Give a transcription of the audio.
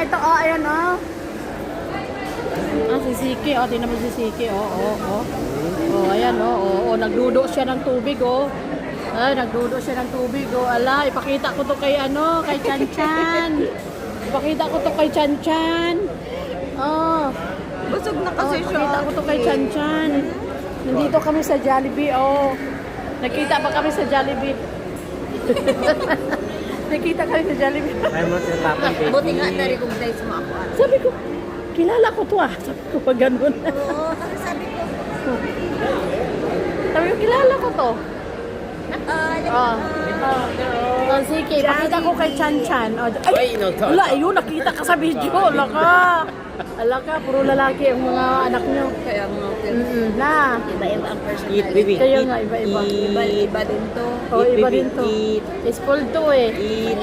ito, oh, ayan, oh. Ah, si Siki, oh, tingnan mo si Siki, oh. Oh, ayan, oh, nagdudo siya ng tubig, oh. Ay, nagdudo siya ng tubig, oh. Ala, ipakita ko to kay, kay Chan Chan. Ipakita ko to kay Chan Chan. Oh. Busog na kasi siya. Ipakita ko to kay Chan Chan. Nandito kami sa Jollibee, oh. Nakita pa kami sa Jollibee. Nakita kami sa Jollibee. Ay mo sa tapon, baby. Buti nga na-recognize mo ako. Sabi ko, kilala ko to, ah. Sabi ko pa ganun. Oo, kasi sabi ko, Sabi ko, kilala ko to. Oh, sige, pakita ko kay Chan Chan. Oh, ay, wala, ayun, nakita ka sa video. Ala ka, puro lalaki ang mga anak nyo. kaya mga Na, iba-iba ang Eat, personality. baby. kaya nga, iba-iba. Iba-iba din to. Oh, Eat, iba baby, din to. eat. School to eh. Eat.